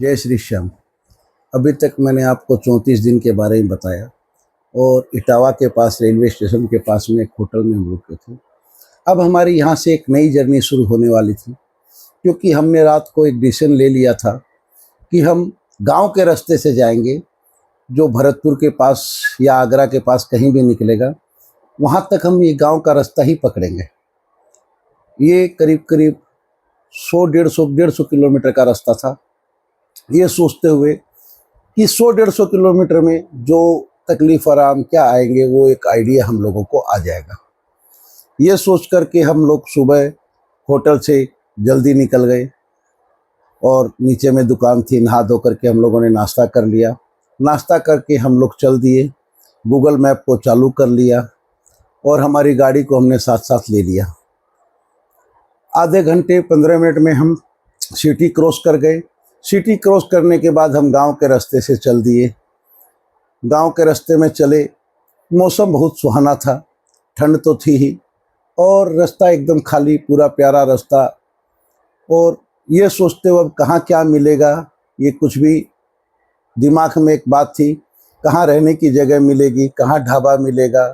जय श्री श्याम। अभी तक मैंने आपको 34 दिन के बारे में बताया और इटावा के पास रेलवे स्टेशन के पास में एक होटल में हम रुके थे। अब हमारी यहाँ से एक नई जर्नी शुरू होने वाली थी, क्योंकि हमने रात को एक डिसीजन ले लिया था कि हम गांव के रास्ते से जाएंगे, जो भरतपुर के पास या आगरा के पास कहीं भी निकलेगा, वहाँ तक हम ये गांव का रास्ता ही पकड़ेंगे। ये करीब करीब 100-150 किलोमीटर का रास्ता था। ये सोचते हुए कि 100-150 किलोमीटर में जो तकलीफ आराम क्या आएंगे, वो एक आइडिया हम लोगों को आ जाएगा। ये सोच कर के हम लोग सुबह होटल से जल्दी निकल गए और नीचे में दुकान थी, नहा धो करके हम लोगों ने नाश्ता कर लिया। नाश्ता करके हम लोग चल दिए, गूगल मैप को चालू कर लिया और हमारी गाड़ी को हमने साथ साथ ले लिया। आधे घंटे 15 मिनट में हम सिटी क्रॉस कर गए। सिटी क्रॉस करने के बाद हम गांव के रास्ते से चल दिए। गांव के रास्ते में चले, मौसम बहुत सुहाना था, ठंड तो थी ही और रास्ता एकदम खाली, पूरा प्यारा रास्ता। और ये सोचते हुए अब कहाँ क्या मिलेगा, ये कुछ भी दिमाग में एक बात थी, कहाँ रहने की जगह मिलेगी, कहाँ ढाबा मिलेगा,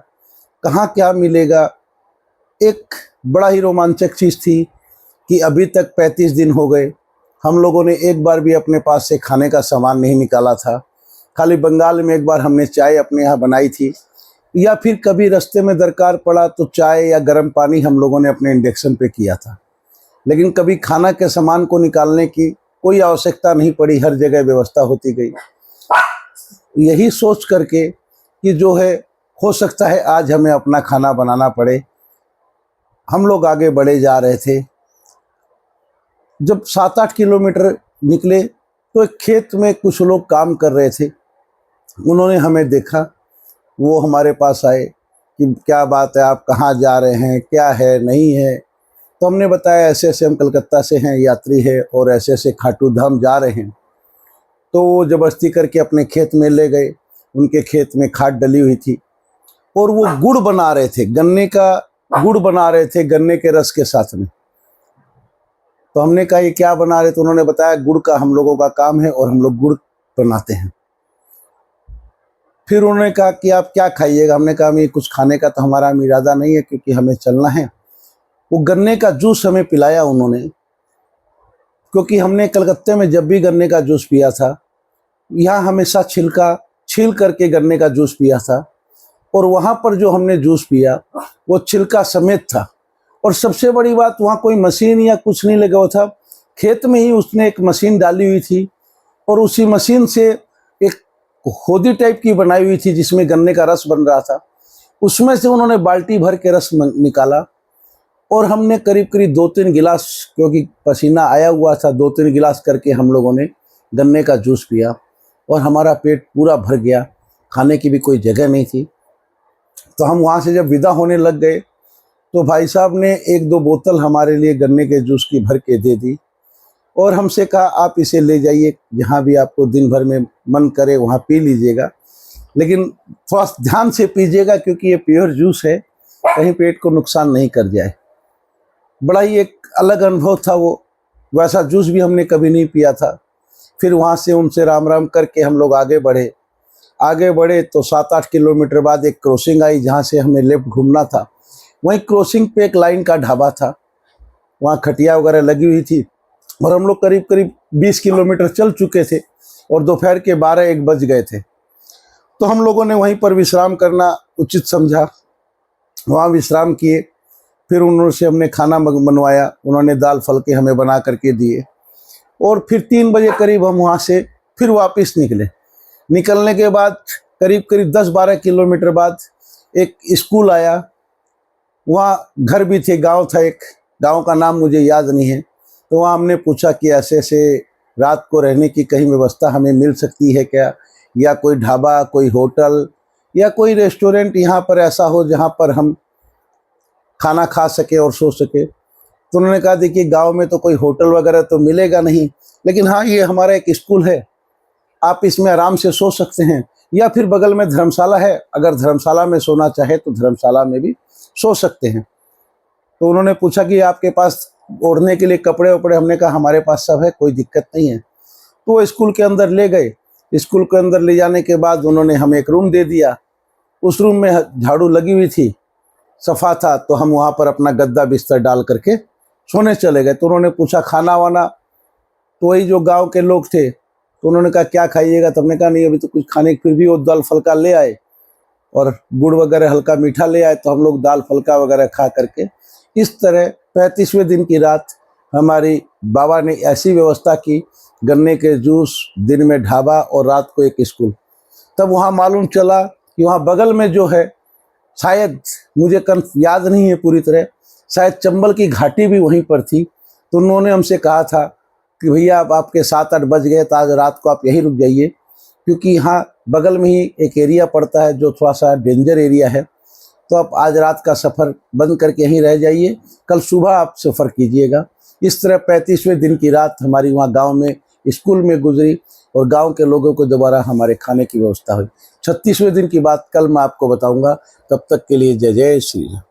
कहाँ क्या मिलेगा। एक बड़ा ही रोमांचक चीज़ थी कि अभी तक 35 दिन हो गए, हम लोगों ने एक बार भी अपने पास से खाने का सामान नहीं निकाला था। खाली बंगाल में एक बार हमने चाय अपने यहाँ बनाई थी, या फिर कभी रास्ते में दरकार पड़ा तो चाय या गर्म पानी हम लोगों ने अपने इंडक्शन पे किया था। लेकिन कभी खाना के सामान को निकालने की कोई आवश्यकता नहीं पड़ी, हर जगह व्यवस्था होती गई। यही सोच करके कि जो है, हो सकता है आज हमें अपना खाना बनाना पड़े, हम लोग आगे बढ़े जा रहे थे। जब 7-8 किलोमीटर निकले तो एक खेत में कुछ लोग काम कर रहे थे। उन्होंने हमें देखा, वो हमारे पास आए कि क्या बात है, आप कहाँ जा रहे हैं, क्या है नहीं है। तो हमने बताया ऐसे ऐसे हम कलकत्ता से हैं, यात्री है और ऐसे ऐसे खाटू धाम जा रहे हैं। तो वो ज़बरदस्ती करके अपने खेत में ले गए। उनके खेत में खाद डली हुई थी और वो गुड़ बना रहे थे, गन्ने का गुड़ बना रहे थे, गन्ने के रस के साथ में। तो हमने कहा ये क्या बना रहे, तो उन्होंने बताया गुड़ का हम लोगों का काम है और हम लोग गुड़ बनाते हैं। फिर उन्होंने कहा कि आप क्या खाइएगा। हमने कहा हमें कुछ खाने का तो हमारा इरादा नहीं है, क्योंकि हमें चलना है। वो गन्ने का जूस हमें पिलाया उन्होंने, क्योंकि हमने कलकत्ते में जब भी गन्ने का जूस पिया था, यहाँ हमेशा छिलका छील करके गन्ने का जूस पिया था। और वहाँ पर जो हमने जूस पिया वो छिलका समेत था। और सबसे बड़ी बात, वहाँ कोई मशीन या कुछ नहीं लगा हुआ था, खेत में ही उसने एक मशीन डाली हुई थी और उसी मशीन से एक होदी टाइप की बनाई हुई थी जिसमें गन्ने का रस बन रहा था। उसमें से उन्होंने बाल्टी भर के रस निकाला और हमने करीब करीब 2-3 गिलास, क्योंकि पसीना आया हुआ था, 2-3 गिलास करके हम लोगों ने गन्ने का जूस पिया और हमारा पेट पूरा भर गया। खाने की भी कोई जगह नहीं थी। तो हम वहाँ से जब विदा होने लग गए तो भाई साहब ने 1-2 बोतल हमारे लिए गन्ने के जूस की भर के दे दी और हमसे कहा आप इसे ले जाइए, जहाँ भी आपको दिन भर में मन करे वहाँ पी लीजिएगा, लेकिन थोड़ा ध्यान से पीजिएगा, क्योंकि ये प्योर जूस है, कहीं पेट को नुकसान नहीं कर जाए। बड़ा ही एक अलग अनुभव था वो, वैसा जूस भी हमने कभी नहीं पिया था। फिर वहाँ से उनसे राम राम करके हम लोग आगे बढ़े तो 7-8 किलोमीटर बाद एक क्रॉसिंग आई, जहाँ से हमें लेफ्ट घूमना था। वहीं क्रॉसिंग पे एक लाइन का ढाबा था, वहाँ खटिया वगैरह लगी हुई थी और हम लोग करीब करीब 20 किलोमीटर चल चुके थे और दोपहर के 12-1 बज गए थे। तो हम लोगों ने वहीं पर विश्राम करना उचित समझा, वहाँ विश्राम किए। फिर उन्होंने हमने खाना बनवाया, उन्होंने दाल फलके हमें बना करके दिए और फिर 3 बजे करीब हम वहाँ से फिर वापस निकले। निकलने के बाद करीब करीब 10-12 किलोमीटर बाद एक स्कूल आया, वहाँ घर भी थे, गांव था एक, गांव का नाम मुझे याद नहीं है। तो वहाँ हमने पूछा कि ऐसे ऐसे रात को रहने की कहीं व्यवस्था हमें मिल सकती है क्या, या कोई ढाबा, कोई होटल या कोई रेस्टोरेंट यहाँ पर ऐसा हो जहाँ पर हम खाना खा सके और सो सके। तो उन्होंने कहा देखिए गांव में तो कोई होटल वगैरह तो मिलेगा नहीं, लेकिन हाँ ये हमारा एक स्कूल है, आप इसमें आराम से सो सकते हैं, या फिर बगल में धर्मशाला है, अगर धर्मशाला में सोना चाहे तो धर्मशाला में भी सो सकते हैं। तो उन्होंने पूछा कि आपके पास ओढ़ने के लिए कपड़े वपड़े, हमने कहा हमारे पास सब है, कोई दिक्कत नहीं है। तो वो स्कूल के अंदर ले गए। स्कूल के अंदर ले जाने के बाद उन्होंने हमें एक रूम दे दिया। उस रूम में झाड़ू लगी हुई थी, सफ़ा था, तो हम वहाँ पर अपना गद्दा बिस्तर डाल करके सोने चले गए। तो उन्होंने पूछा खाना वाना, तो वही जो गांव के लोग थे, तो उन्होंने कहा क्या खाइएगा, तो हमने कहा नहीं अभी तो कुछ खाने, फिर भी वो दाल फुल्का ले आए और गुड़ वगैरह हल्का मीठा ले आए, तो हम लोग दाल फुल्का वगैरह खा करके इस तरह 35वें दिन की रात हमारी बाबा ने ऐसी व्यवस्था की, गन्ने के जूस, दिन में ढाबा और रात को एक स्कूल। तब वहाँ मालूम चला कि वहाँ बगल में जो है, शायद मुझे याद नहीं है पूरी तरह, शायद चंबल की घाटी भी वहीं पर थी। तो उन्होंने हमसे कहा था कि भैया अब आपके 7-8 बज गए, तो आज रात को आप यहीं रुक जाइए, क्योंकि यहाँ बगल में ही एक एरिया पड़ता है जो थोड़ा सा डेंजर एरिया है। तो आप आज रात का सफ़र बंद करके यहीं रह जाइए, कल सुबह आप सफ़र कीजिएगा। इस तरह 35वें दिन की रात हमारी वहाँ गांव में स्कूल में गुजरी और गांव के लोगों को दोबारा हमारे खाने की व्यवस्था हुई। 36वें दिन की बात कल मैं आपको बताऊंगा। तब तक के लिए जय जय श्री राम।